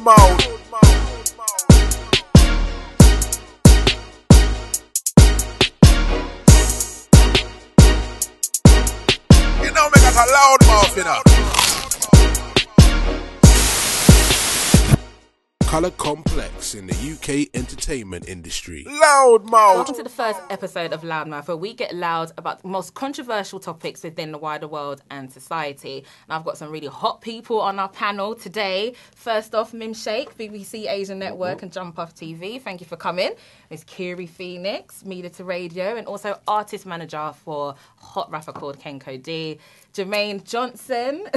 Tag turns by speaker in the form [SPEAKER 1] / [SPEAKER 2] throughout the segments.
[SPEAKER 1] LoudMouth. You know me got a LoudMouth, you know. Colour complex in the UK entertainment industry. LoudMouth.
[SPEAKER 2] Welcome to the first episode of LoudMouth, where we get loud about the most controversial topics within the wider world and society. And I've got some really hot people on our panel today. First off, Shaikh, BBC Asian Network and Jump Off TV. Thank you for coming. There's Kiri Phoenix, Media to Radio, and also artist manager for hot rapper called Kadir. Jermaine Johnson,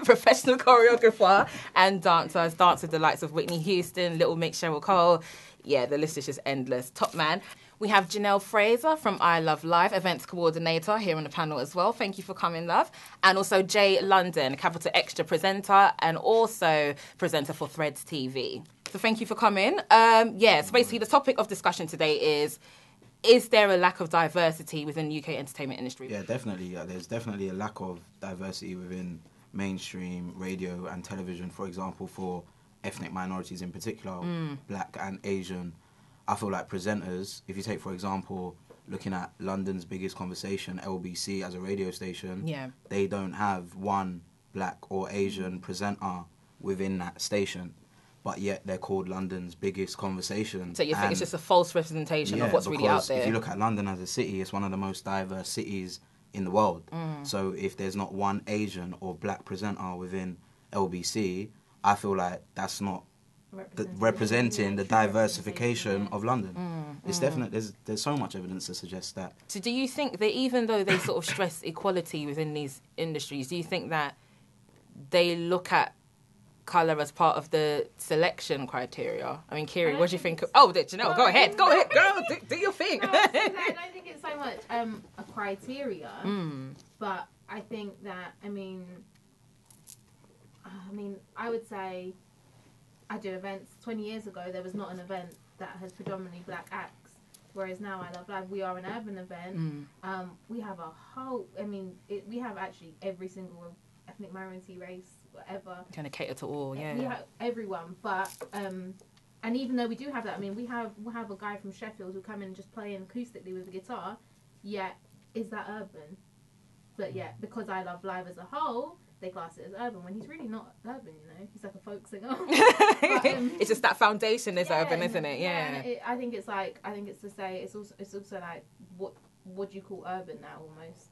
[SPEAKER 2] professional choreographer and dancer, has danced with the likes of Whitney Houston, Little Mix, Cheryl Cole. Yeah, the list is just endless. Top man. We have Janelle Fraser from I Love Live, events coordinator here on the panel as well. Thank you for coming, love. And also Jay London, Capital Extra presenter and also presenter for Threads TV. So thank you for coming. So basically the topic of discussion today is there a lack of diversity within the UK entertainment industry?
[SPEAKER 3] Yeah, definitely. There's definitely a lack of diversity within mainstream radio and television, for example, for ethnic minorities in particular, black and Asian. I feel like presenters, if you take, for example, looking at London's biggest conversation, LBC, as a radio station, they don't have one black or Asian presenter within that station. But yet they're called London's biggest conversation.
[SPEAKER 2] So you think it's just a false representation of what's really out there?
[SPEAKER 3] If you look at London as a city, it's one of the most diverse cities in the world. So if there's not one Asian or black presenter within LBC, I feel like that's not representing the diversification of London. It's definitely, there's so much evidence to suggest that.
[SPEAKER 2] So do you think that even though they sort of stress equality within these industries, do you think that they look at colour as part of the selection criteria? I mean, Kiri, what do you think? Janelle, go ahead, girl, do your thing.
[SPEAKER 4] No, I don't think it's so much a criteria, but I think that, I mean, I would say I do events. 20 years ago, there was not an event that has predominantly black acts, whereas now I Love Live, we are an urban event. We have a whole, we have actually every single ethnic minority, race, whatever.
[SPEAKER 2] Kind of cater to all, yeah.
[SPEAKER 4] We have everyone, but and even though we do have that, we'll have a guy from Sheffield who come in and just playing acoustically with a guitar. Yet, is that urban? But yeah, because I Love Live as a whole, they class it as urban when he's really not urban. He's like a folk singer. But,
[SPEAKER 2] it's just that foundation is urban, isn't it? Yeah.
[SPEAKER 4] I think it's to say it's also like what do you call urban now almost?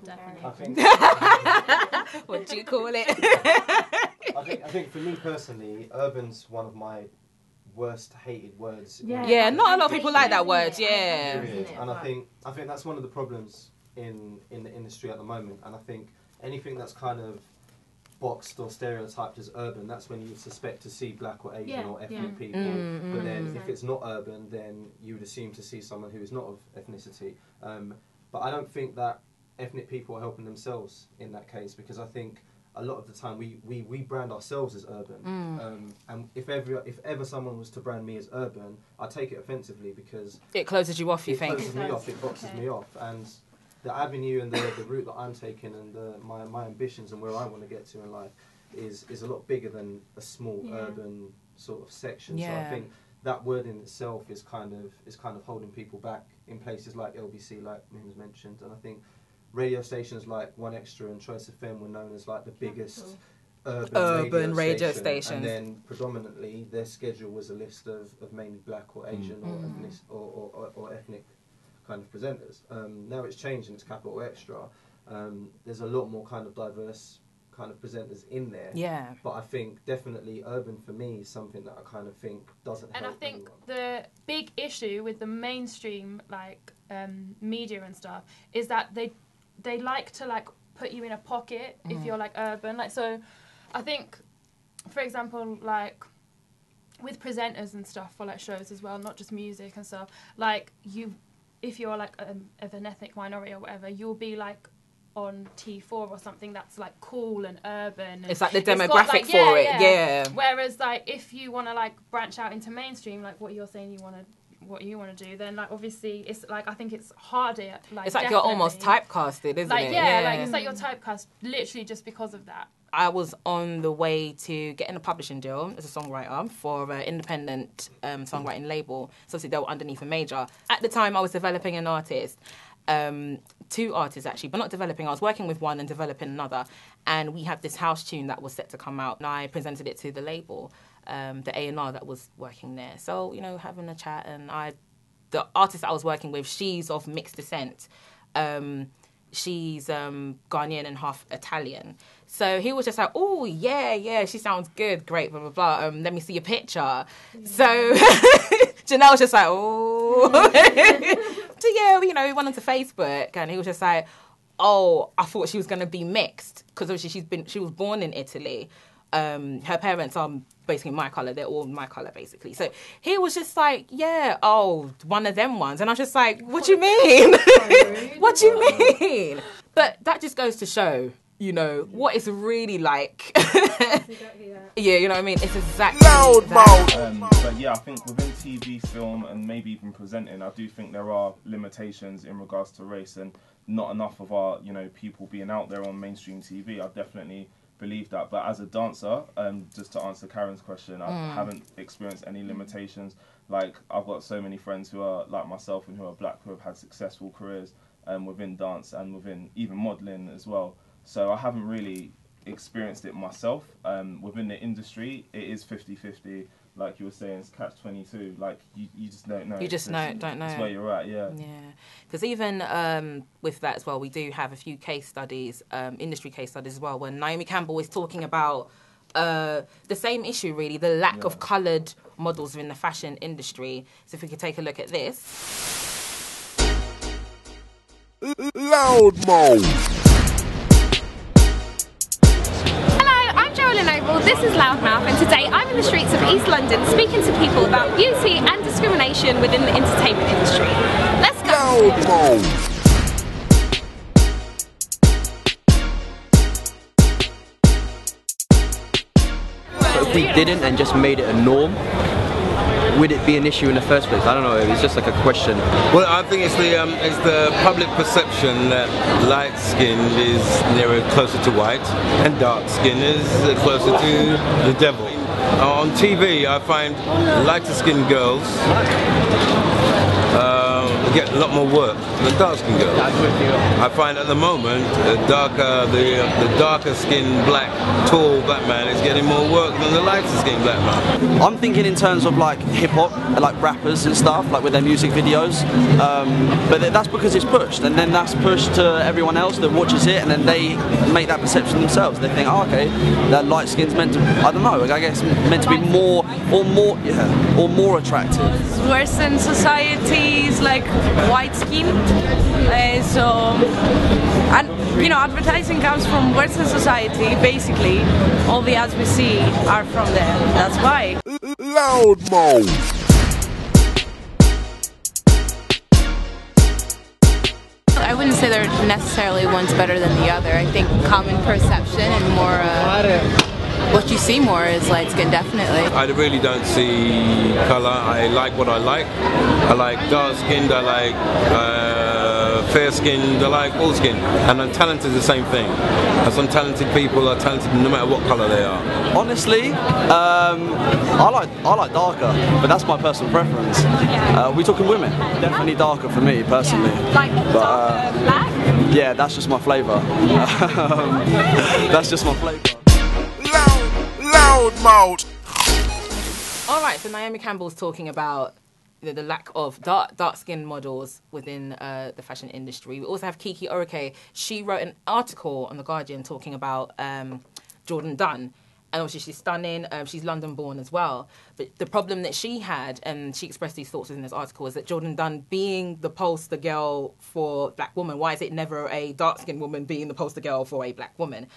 [SPEAKER 5] Definitely.
[SPEAKER 2] What do you call it?
[SPEAKER 5] I think for me personally, urban's one of my worst hated words.
[SPEAKER 2] Yeah, not a lot of people like that word. Yeah.
[SPEAKER 5] And I think that's one of the problems in the industry at the moment. And I think anything that's kind of boxed or stereotyped as urban, that's when you suspect to see black or Asian or ethnic people. But then if it's not urban, then you would assume to see someone who is not of ethnicity. But I don't think that ethnic people are helping themselves in that case, because I think a lot of the time we brand ourselves as urban. And if ever someone was to brand me as urban, I take it offensively because
[SPEAKER 2] it closes you off, you think?
[SPEAKER 5] It closes me off, it boxes me off. And the avenue and the route that I'm taking and my ambitions and where I want to get to in life is a lot bigger than a small urban sort of section. So I think that word in itself is kind of holding people back in places like LBC, like Mim's mentioned. And I think radio stations like One Extra and Choice FM were known as like the biggest urban radio stations. And then predominantly their schedule was a list of mainly black or Asian or ethnic kind of presenters. Now it's changed and it's Capital Extra. There's a lot more kind of diverse kind of presenters in there.
[SPEAKER 2] Yeah.
[SPEAKER 5] But I think definitely urban for me is something that I kind of think doesn't help.
[SPEAKER 6] And I think
[SPEAKER 5] anyone.
[SPEAKER 6] The big issue with the mainstream media and stuff is that they like to put you in a pocket if you're urban. So I think, for example, with presenters and stuff for shows as well, not just music and stuff, if you're of an ethnic minority or whatever, you'll be on T4 or something that's cool and urban. And
[SPEAKER 2] it's the demographic for it, yeah.
[SPEAKER 6] Whereas if you want to branch out into mainstream, what you're saying what you want to do, then obviously it's I think it's harder.
[SPEAKER 2] It's you're almost typecasted, isn't it?
[SPEAKER 6] Yeah, it's you're typecast literally just because of that.
[SPEAKER 2] I was on the way to getting a publishing deal as a songwriter for an independent songwriting label. So obviously they were underneath a major. At the time, I was developing an artist. 2 artists actually, but not developing. I was working with one and developing another, and we had this house tune that was set to come out, and I presented it to the label, the A&R that was working there. So, you know, having a chat, and the artist that I was working with, she's of mixed descent. She's Ghanaian and half Italian. So he was just like, oh, yeah, she sounds good, great, blah, blah, blah. Let me see your picture. So Janelle was just like, oh. So yeah, you know, we went onto Facebook, and he was just like, oh, I thought she was going to be mixed, because obviously she was born in Italy. Her parents are basically my colour. They're all my colour, basically. So he was just like, yeah, oh, one of them ones. And I was just like, what do you mean? What do you mean? But that just goes to show, you know, what it's really like. Yeah, you know what I mean? It's exactly
[SPEAKER 7] LoudMouth. But yeah, I think within TV, film, and maybe even presenting, I do think there are limitations in regards to race, and not enough of our, you know, people being out there on mainstream TV. I definitely believe that. But as a dancer, just to answer Karen's question, I haven't experienced any limitations. Like, I've got so many friends who are like myself and who are black, who have had successful careers within dance and within even modelling as well. So I haven't really experienced it myself. Within the industry, it is 50-50. Like you were saying, it's catch-22. Like, you just don't know.
[SPEAKER 2] You just don't know.
[SPEAKER 7] It's where you're at, yeah.
[SPEAKER 2] Yeah. Because even with that as well, we do have a few case studies, industry case studies as well, when Nyame Campbell is talking about the same issue, really, the lack of coloured models in the fashion industry. So if we could take a look at this.
[SPEAKER 1] LoudMouth.
[SPEAKER 8] Joelah, this is LoudMouth, and today I'm in the streets of East London speaking to people about beauty and discrimination within the entertainment industry. Let's go!
[SPEAKER 1] LoudMouth.
[SPEAKER 9] But if we didn't and just made it a norm, would it be an issue in the first place? I don't know, it's just like a question.
[SPEAKER 10] Well, I think it's the public perception that light skin is nearer closer to white and dark skin is closer to the devil. On TV, I find lighter skinned girls get a lot more work than dark skinned girls. I find at the moment the darker skinned black, tall black man is getting more work than the lighter skinned black man.
[SPEAKER 9] I'm thinking in terms of like hip hop, like rappers and stuff, like with their music videos. But that's because it's pushed, and then that's pushed to everyone else that watches it, and then they make that perception themselves. They think, oh, okay, that light skin's meant to, I don't know, I guess meant to be more attractive.
[SPEAKER 11] Worse than society's like white skin, and you know, advertising comes from Western society. Basically, all the ads we see are from there. That's why.
[SPEAKER 1] LoudMouth.
[SPEAKER 12] I wouldn't say they're necessarily one's better than the other. I think common perception and more what you see more is light skin, definitely.
[SPEAKER 10] I really don't see colour. I like what I like. I like dark skinned, I like fair skinned, I like all skin. And I'm talented, the same thing. And some talented people are talented no matter what colour they are.
[SPEAKER 9] Honestly, I like darker, but that's my personal preference. We're talking women, definitely darker for me personally.
[SPEAKER 8] Like darker black?
[SPEAKER 9] Yeah, that's just my flavour. That's just my flavour.
[SPEAKER 1] LoudMouth.
[SPEAKER 2] All right, so Nyame Campbell's talking about the lack of dark-skinned models within the fashion industry. We also have Kiki Oroke. She wrote an article on The Guardian talking about Jordan Dunn. And obviously she's stunning, she's London-born as well. But the problem that she had, and she expressed these thoughts in this article, is that Jordan Dunn being the poster girl for black woman, why is it never a dark-skinned woman being the poster girl for a black woman?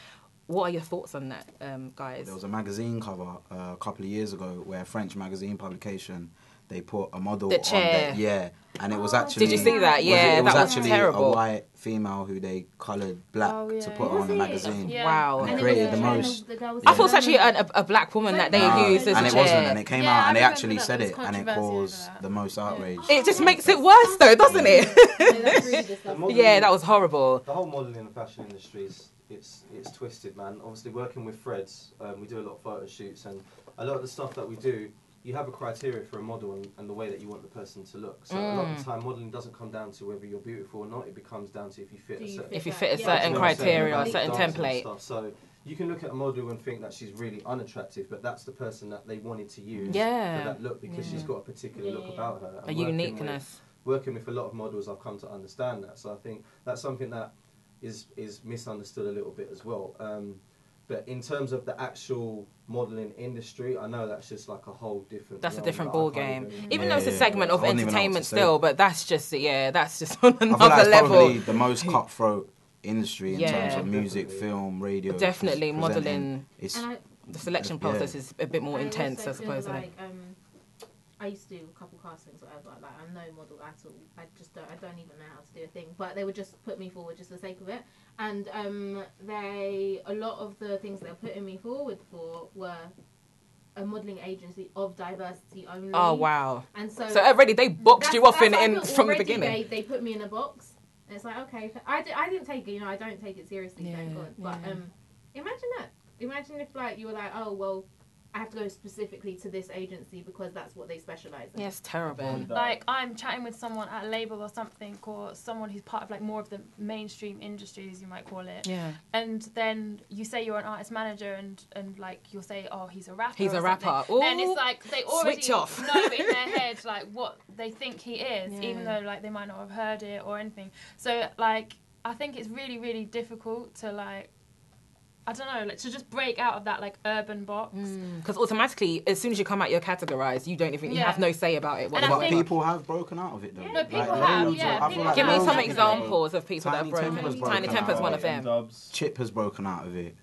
[SPEAKER 2] What are your thoughts on that, guys?
[SPEAKER 3] There was a magazine cover a couple of years ago where a French magazine publication, they put a model
[SPEAKER 2] the chair.
[SPEAKER 3] on there. Yeah, and it was actually...
[SPEAKER 2] Did you see that? Yeah,
[SPEAKER 3] it was
[SPEAKER 2] that
[SPEAKER 3] actually
[SPEAKER 2] was terrible.
[SPEAKER 3] a white female who they coloured black to put on the magazine.
[SPEAKER 2] Yeah. Wow.
[SPEAKER 3] And created the most...
[SPEAKER 2] I thought it was actually a black woman that they used as a chair.
[SPEAKER 3] And it wasn't, and it came out, and they actually said it, and it caused the most outrage.
[SPEAKER 2] It just makes it worse, though, doesn't it? Yeah, that was horrible.
[SPEAKER 5] The whole modelling and fashion industry is it's twisted, man. Obviously, working with Freds, we do a lot of photo shoots, and a lot of the stuff that we do, you have a criteria for a model and the way that you want the person to look. So a lot of the time, modelling doesn't come down to whether you're beautiful or not. It becomes down to if you fit
[SPEAKER 2] a certain criteria or a certain template.
[SPEAKER 5] So you can look at a model and think that she's really unattractive, but that's the person that they wanted to use for that look because she's got a particular look about her. And
[SPEAKER 2] a uniqueness.
[SPEAKER 5] Working with a lot of models, I've come to understand that. So I think that's something that is misunderstood a little bit as well. But in terms of the actual modelling industry, I know that's just like a whole different...
[SPEAKER 2] That's a different ball game. Even though it's a segment of entertainment still, but that's just on another
[SPEAKER 3] I feel like
[SPEAKER 2] level.
[SPEAKER 3] Probably the most cutthroat industry in terms of music, film, radio.
[SPEAKER 2] Definitely modelling. The selection process is a bit more intense, I suppose.
[SPEAKER 4] I used to do a couple castings, whatever. Like, I'm no model at all. I don't even know how to do a thing. But they would just put me forward just for the sake of it. And a lot of the things they were putting me forward for were a modelling agency of diversity only.
[SPEAKER 2] Oh wow!
[SPEAKER 4] And so
[SPEAKER 2] already they boxed you off from the beginning.
[SPEAKER 4] They put me in a box. And it's like, okay, I didn't take it. I don't take it seriously. Thank God. But imagine that. Imagine if like you were like, oh well, I have to go specifically to this agency because that's what they specialise in.
[SPEAKER 2] Yes, terrible.
[SPEAKER 6] Like, I'm chatting with someone at a label or something, or someone who's part of, like, more of the mainstream industry, as you might call it.
[SPEAKER 2] Yeah.
[SPEAKER 6] And then you say you're an artist manager and like, you'll say, oh, he's a rapper.
[SPEAKER 2] He's a rapper. Ooh,
[SPEAKER 6] then it's like, they already
[SPEAKER 2] switch off.
[SPEAKER 6] know in their head, like, what they think he is, even though, like, they might not have heard it or anything. So, like, I think it's really, really difficult to, like, I don't know, like, to just break out of that, like, urban box.
[SPEAKER 2] Because automatically, as soon as you come out, you're categorised. You don't even, you have no say about it.
[SPEAKER 3] But people have broken out of it, though.
[SPEAKER 6] No, people have,
[SPEAKER 2] Give me some examples of people that have broken. Tiny Temper's one of them.
[SPEAKER 3] Chip has broken out of it.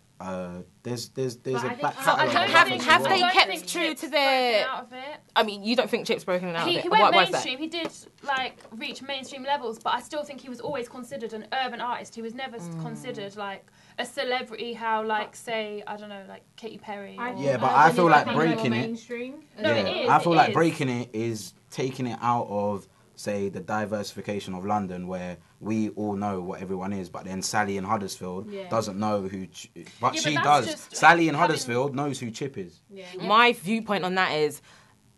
[SPEAKER 3] There's a back
[SPEAKER 2] have they kept true to their... I mean, you don't think Chip's broken out of it?
[SPEAKER 6] He went mainstream. He did, like, reach mainstream levels, but I still think he was always considered an urban artist. He was never considered, like, a celebrity, how, like, say, I don't know, like Katy Perry.
[SPEAKER 3] But I feel like breaking it...
[SPEAKER 6] No, it is.
[SPEAKER 3] I feel like breaking it is taking it out of, say, the diversification of London, where we all know what everyone is, but then Sally in Huddersfield doesn't know who... But she does. Sally in Huddersfield knows who Chip is.
[SPEAKER 2] My viewpoint on that is,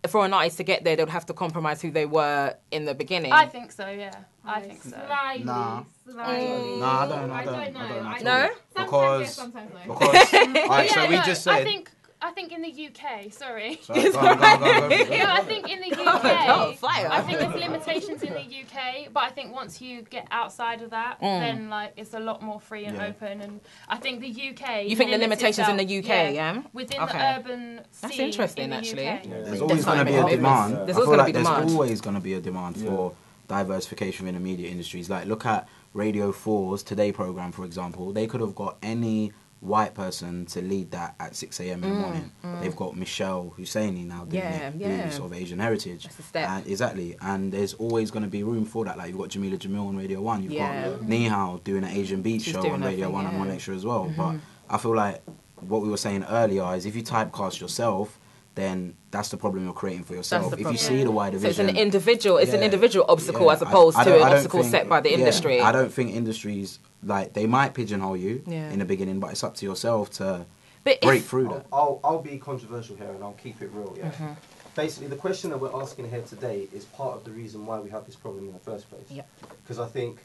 [SPEAKER 2] for an artist to get there, they would have to compromise who they were in the beginning.
[SPEAKER 6] I think so, yeah. I think so.
[SPEAKER 4] Slightly.
[SPEAKER 3] Nah, I don't know.
[SPEAKER 2] No?
[SPEAKER 3] Because...
[SPEAKER 4] Sometimes no.
[SPEAKER 3] Alright, so we just said...
[SPEAKER 6] I think in the UK, sorry.
[SPEAKER 3] Go on.
[SPEAKER 6] Yeah, I think in the UK, I think there's limitations in the UK, but I think once you get outside of that, then like it's a lot more free and open. And I think the UK.
[SPEAKER 2] You think the limitations in the UK, yeah?
[SPEAKER 6] Within the urban scene.
[SPEAKER 2] That's interesting,
[SPEAKER 6] in the
[SPEAKER 2] actually.
[SPEAKER 6] UK.
[SPEAKER 3] There's always going to be a demand.
[SPEAKER 2] There's always
[SPEAKER 3] going to be a demand for diversification in the media industries. Like, look at Radio 4's Today programme, for example. They could have got any white person to lead that at 6 a.m. in the morning. They've got Michelle Husseini now doing it, who's of Asian heritage.
[SPEAKER 2] That's a step.
[SPEAKER 3] And exactly. And there's always going to be room for that. Like, you've got Jamila Jamil on Radio 1. You've got Nihao doing an Asian Beat show on Radio 1 and 1 Extra as well. But I feel like what we were saying earlier is if you typecast yourself, then that's the problem you're creating for yourself. If you see the wider vision...
[SPEAKER 2] So it's an individual obstacle as opposed to an obstacle set by the industry.
[SPEAKER 3] I don't think industries... Like, they might pigeonhole you in the beginning, but it's up to yourself to break through that.
[SPEAKER 5] I'll be controversial here and I'll keep it real, Basically, the question that we're asking here today is part of the reason why we have this problem in the first place. Because I think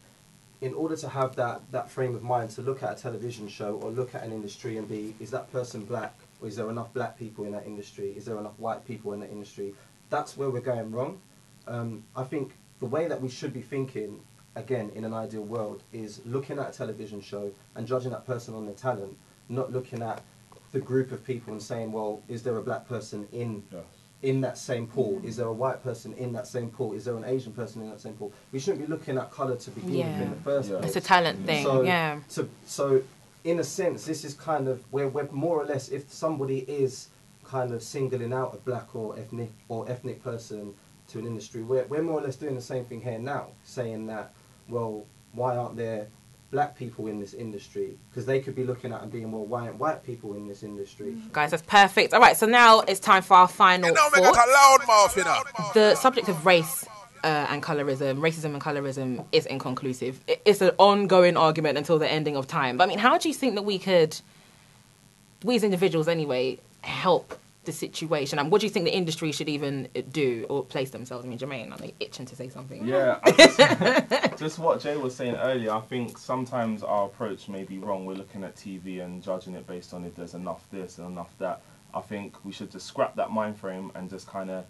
[SPEAKER 5] in order to have that frame of mind to look at a television show or look at an industry and be, is that person black? Or is there enough black people in that industry? Is there enough white people in that industry? That's where we're going wrong. I think the way that we should be thinking, again, in an ideal world, is looking at a television show and judging that person on their talent, not looking at the group of people and saying, well, is there a black person in that same pool? Is there a white person in that same pool? Is there an Asian person in that same pool? We shouldn't be looking at colour to begin with in the first place.
[SPEAKER 2] It's a talent thing,
[SPEAKER 5] So in a sense, this is kind of where we're more or less, if somebody is kind of singling out a black or ethnic person to an industry, we're more or less doing the same thing here now, saying that, well, why aren't there black people in this industry? Because they could be looking at and being, well, why aren't white people in this industry?
[SPEAKER 2] Guys, that's perfect. All right, so now it's time for our final thoughts.
[SPEAKER 1] LoudMouth,
[SPEAKER 2] The subject of race and colorism, racism and colorism is inconclusive. It's an ongoing argument until the ending of time. But I mean, how do you think that we as individuals anyway, help the situation? And what do you think the industry should even do or place themselves? I mean, Jermaine, are they itching to say something?
[SPEAKER 7] Yeah, just what Jay was saying earlier, I think sometimes our approach may be wrong. We're looking at TV and judging it based on if there's enough this and enough that. I think we should just scrap that mind frame and just kind of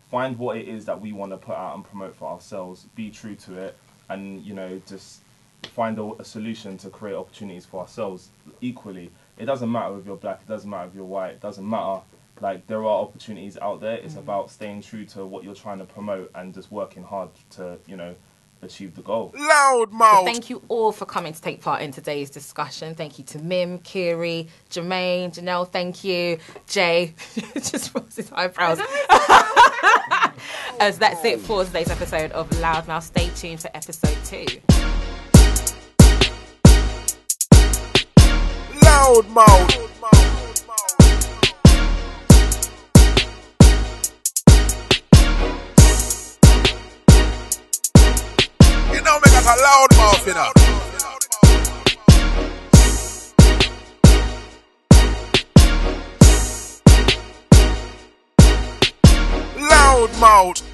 [SPEAKER 7] find what it is that we want to put out and promote for ourselves, be true to it, and, you know, just find a solution to create opportunities for ourselves equally. It doesn't matter if you're black, it doesn't matter if you're white, it doesn't matter. Like, there are opportunities out there. It's about staying true to what you're trying to promote and just working hard to, you know, achieve the goal.
[SPEAKER 1] LoudMouth!
[SPEAKER 2] Well, thank you all for coming to take part in today's discussion. Thank you to Mim, Kiri, Jermaine, Janelle, thank you. Jay, just rose his eyebrows. As that's it for today's episode of LoudMouth. Stay tuned for episode 2.
[SPEAKER 1] LoudMouth! You know me got a LoudMouth, you know. LoudMouth!